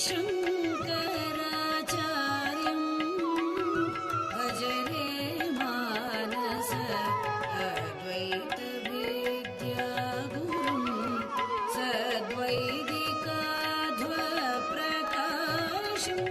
शङ्कराचार्यं भज रे मानस अद्वैतविद्यागुरुं सद्वैदिकाध्वप्रकाशम्।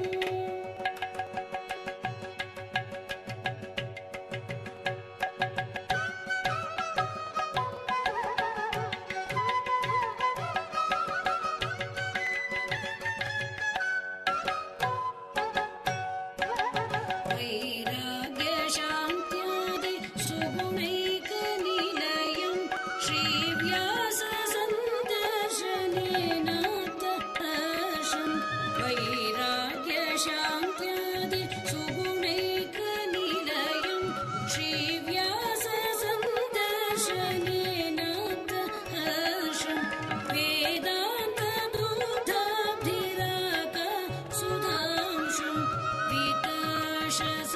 वैराग्यशान्त्यादि सुगुणैकनिलयं श्रीव्याससन्दर्शनेनात्तहर्षं। वैराग्यशान्त्यादि सुगुणैकनिलयं श्रीव्याससन्दर्शनेनात्तहर्षं। वेदान्तदूताब्धिरागसुधांशं विताशसन्मौनि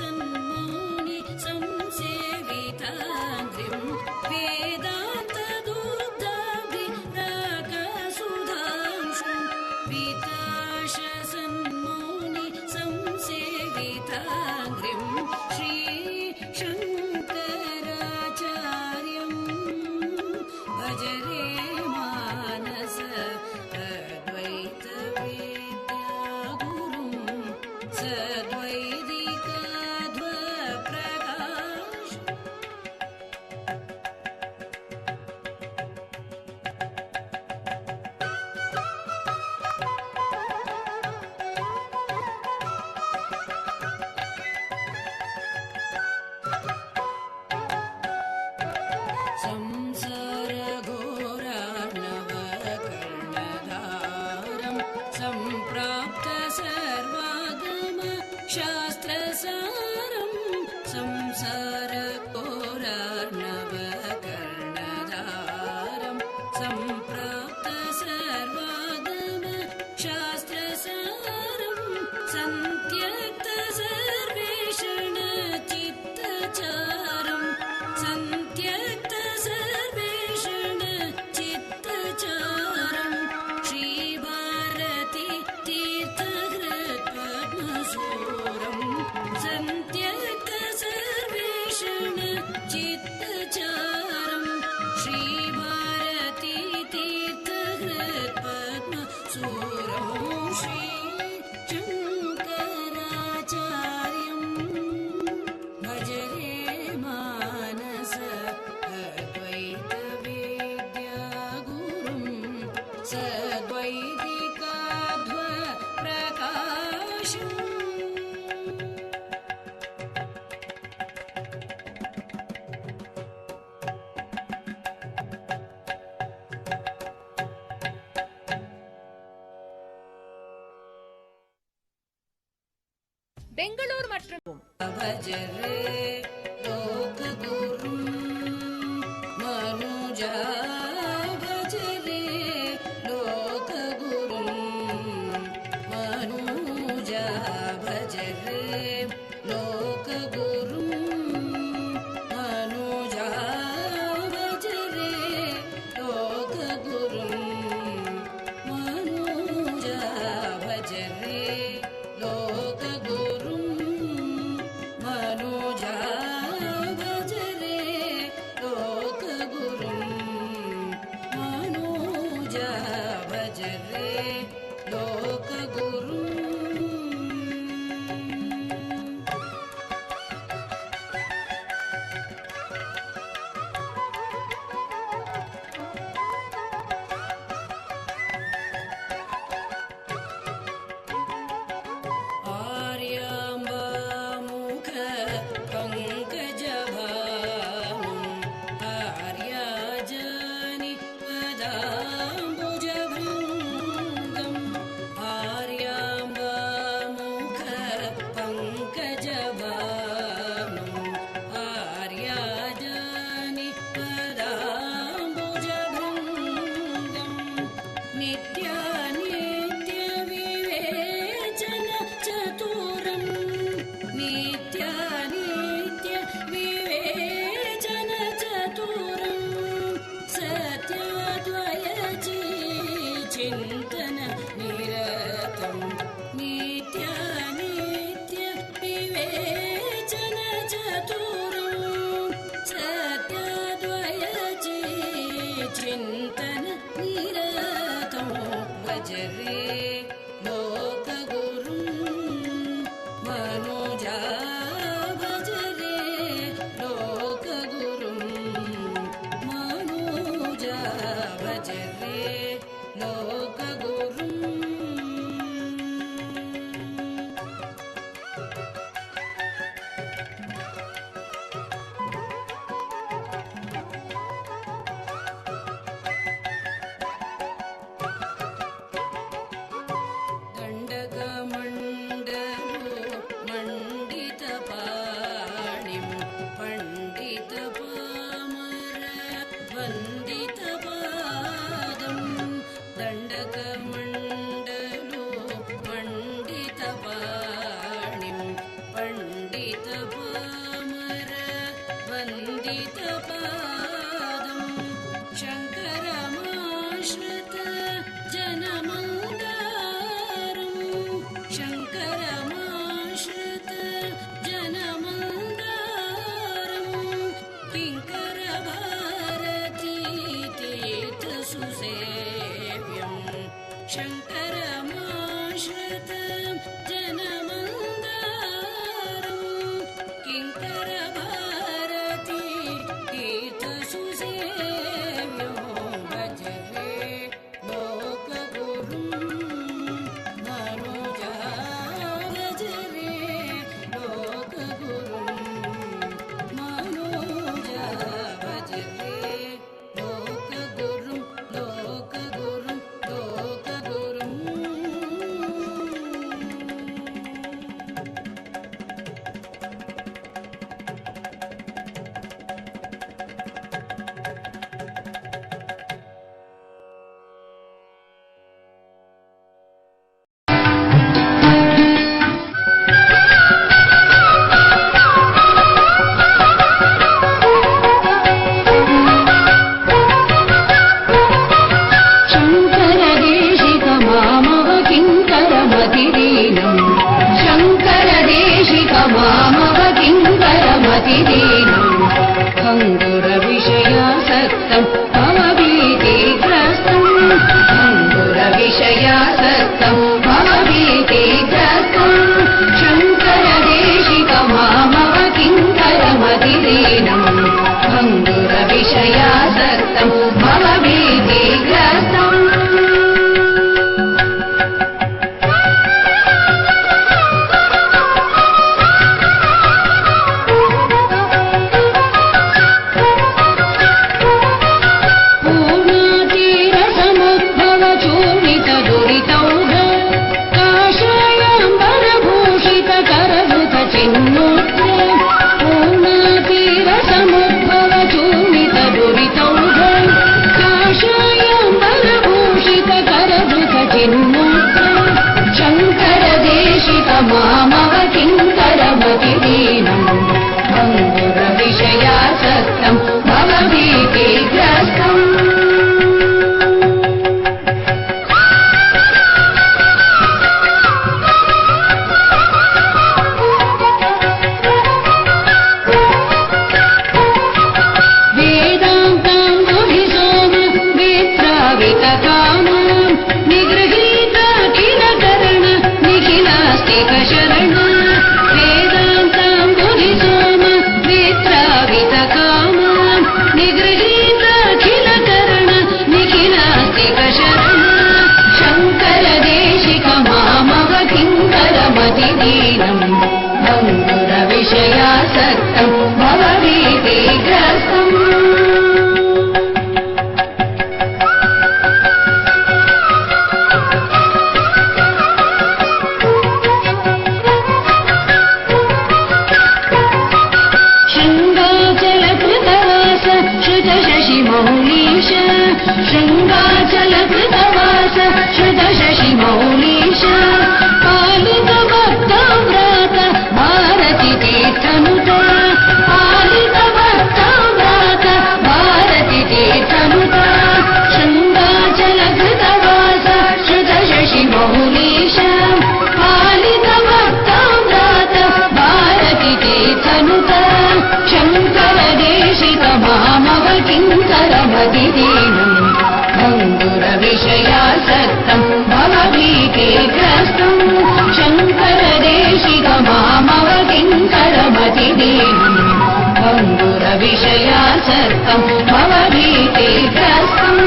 संसेविताङ्घ्रिं। वेदान्तदूताब्धिरागसुधांशं विताशसन्मौनि संसेविताङ्घ्रिं श्रीशङ्कराचार्यं भज रे मानस अद्वैतविद्यागुरुं सद्वैदिकाध्वप्रकाशम्। संसारघोरार्णवकर्णधारं सम्प्राप्त सर्वागम शास्त्रसारं। संसारघोरार्णवकर्णधारं सम्प्राप्त सर्वागम शास्त्रसारं। सन्त्यक्त सर्वेषणचित्तचारं। सन्त्यक्त सर्वेषणचित्तचारं श्रीभारती तीर्थहृत्पद्मसूरं। सन्त्यक्त सर्वेषणचित्तचारं श्रीभारती तीर्थहृत्पद्मसूरं श्रीशङ्कराचार्यं भज रे मानस अद्वैतविद्यागुरुं सद्वैदिकाध्वप्रकाशम्। பெங்களூர் மற்றும் भज रे लोकगुरुं मनुजा भज रे लोकगुरुं मनुजा भज रे लोकगुरुं मनुजा भज रे लोकगुरुं मनुजा भज रे लोकगुरुं मनुजा भज रे लोकगुरुं मनुजा भज रे लोकगुरुं। आर्याम्बामुख पङ्कजभानुं आर्याजनि पदाम्बुज शङ्करमाश्रितं जनमन्दारं किङ्करभारती तीर्थसुसेव्यो भजे लोकगुरुं मनुजा भजे लोकगुरुं मनुजा भजे लोकगुरुं लोकगुरुं लोकगुरुं शङ्करदेशिकमामवकिङ्करमतिदीनम् भङ्गुरविषयासक्तं भवभीतिग्रस्तं भङ्गुरविषयासक्तं भवभीतिग्रस्तं शङ्करदेशिकमामवकिङ्करमतिदीनम् भङ्गुरविषयासक्तं भवभीतिग्रस्तम् शङ्करदेशिकमामवकिङ्करमतिदीनम् भङ्गुरविषयासक्तं भवभीतिग्रस्तम् वेदान्ताङ्गुलिसोम विप्रावितकाम निगृहीत किलकरण निखिलास्तिकशरण वेदान्ताङ्गुलिसोम विप्रावितकाम निगृहीत किलकरण निखिलास्तिकशरण शङ्करदेशिकमामवकिङ्करमतिदीनम् भङ्गुरविषयासक्तं भवभीतिग्रस्तम् शृङ्गाचलकृतवास श्रुतशशिमौलीश शृङ्गाचलकृतवास श्रुतशशिमौलीश पालितभक्ताव्रात भारती तीर्थनुत पालितभक्ताव्रात भारती तीर्थनुत शृङ्गाचलकृतवास श्रुतशशिमौलीश पालितभक्ताव्रात भारती तीर्थनुत शङ्करदेशिकमामवकिङ्करमतिदीनम् भङ्गुरविषयासक्तं भवभीतिग्रस्तं शङ्करदेशिकमामवकिङ्करमतिदीनम् भङ्गुरविषयासक्तं भवभीतिग्रस्तम्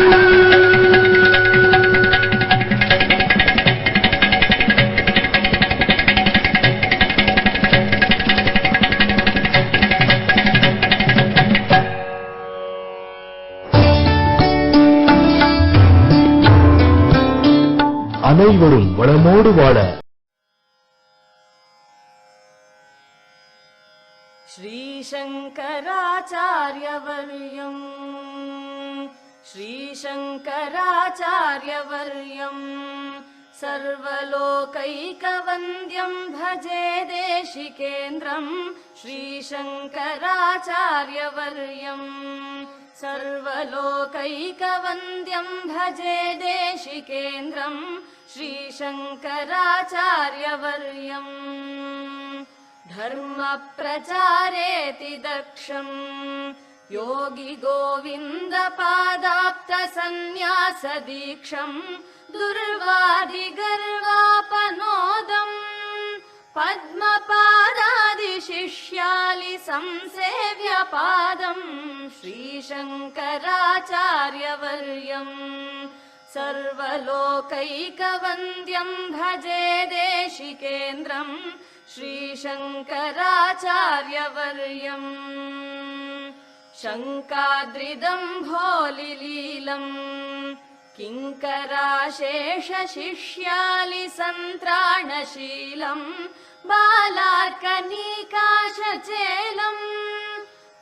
அனைவரும் வளமோடு வாழ. श्रीशङ्कराचार्यवर्यम् श्रीशङ्कराचार्यवर्यम् सर्वलोकैकवन्द्यं भजे देशिकेन्द्रम् श्रीशङ्कराचार्यवर्यम् सर्वलोकैकवन्द्यं भजे देशिकेन्द्रम् श्रीशङ्कराचार्यवर्यम् धर्मप्रचारेति दक्षम् योगी गोविन्द पादाप्त सन्न्यास दीक्षम् दुर्वादि गर्वापनोदम् पद्मपादादि शिष्यालि संसेव्य पादम् श्रीशङ्कराचार्यवर्यम् सर्वलोकैकवन्द्यम् भजे देशिकेन्द्रम् श्रीशङ्कराचार्यवर्यम् शङ्काद्रिदम्भोलिलीलम् किङ्कराशेषशिष्यालि सन्त्राणशीलम् बालार्कनीकाशचेलम्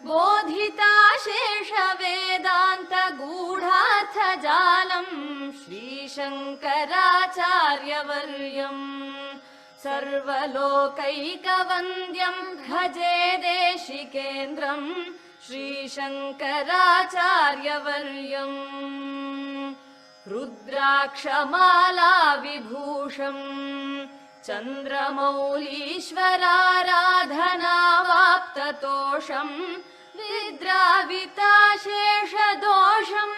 बोधिताशेष वेदान्त गूढार्थजालम् श्रीशङ्कराचार्यवर्यम् सर्वलोकैकवन्द्यम् भजे देशिकेन्द्रम् श्रीशङ्कराचार्यवर्यम् रुद्राक्षमाला विभूषम् चन्द्रमौलीश्वराराधनावाप्ततोषम् विद्राविताशेषदोषम्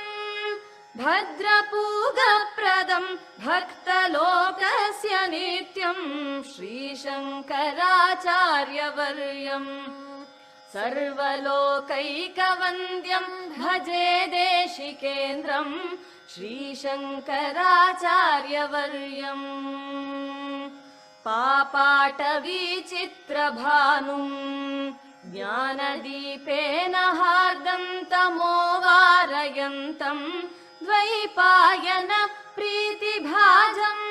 भद्रपूगप्रदम् भक्तलोकस्य नित्यम् श्रीशङ्कराचार्यवर्यम् सर्वलोकैकवन्द्यम् भजे देशिकेन्द्रम् श्रीशङ्कराचार्यवर्यम् पापाटवीचित्रभानुम् ज्ञानदीपेन हार्दन्तमोवारयन्तम् द्वैपायन प्रीतिभाजम्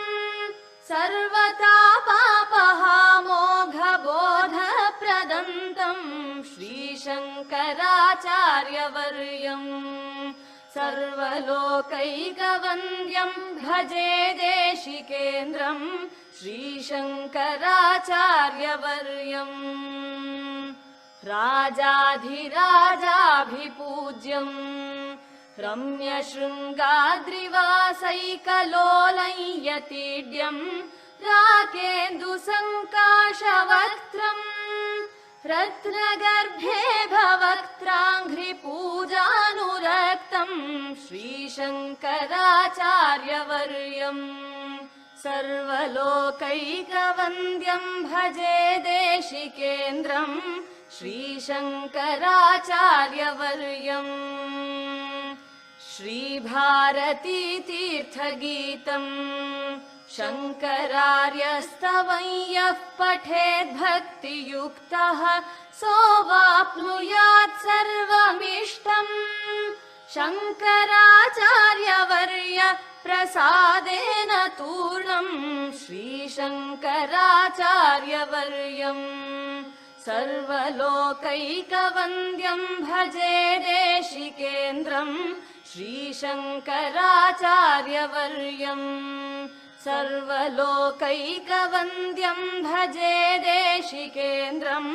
सर्वतापापहामोघबोधप्रदन्तम् श्रीशङ्कराचार्यवर्यम् सर्वलोकैकवन्द्यम् भजे देशिकेन्द्रम् श्रीशङ्कराचार्यवर्यम् राजाधिराजाभिपूज्यम् रम्यशृङ्गाद्रिवासैकलोलयतीड्यम् राकेन्दुसङ्काशवक्त्रम् रत्नगर्भे भवक्त्राङ्घ्रिपूजानुरक्तम् श्रीशङ्कराचार्यवर्यम् सर्वलोकैकवन्द्यम् भजे देशिकेन्द्रम् श्रीशङ्कराचार्यवर्यम् श्रीभारतीतीर्थगीतम् शङ्करार्यस्तवं यः पठेद्भक्तियुक्तः सोऽवाप्नुयात् सर्वमिष्टम् शङ्कराचार्यवर्य प्रसादेन तूर्णम् श्रीशङ्कराचार्यवर्यम् सर्वलोकैकवन्द्यम् भजे देशिकेन्द्रम् श्रीशङ्कराचार्यवर्यम् सर्वलोकैकवन्द्यम् भजे देशिकेन्द्रम्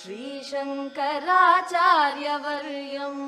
श्रीशङ्कराचार्यवर्यम्।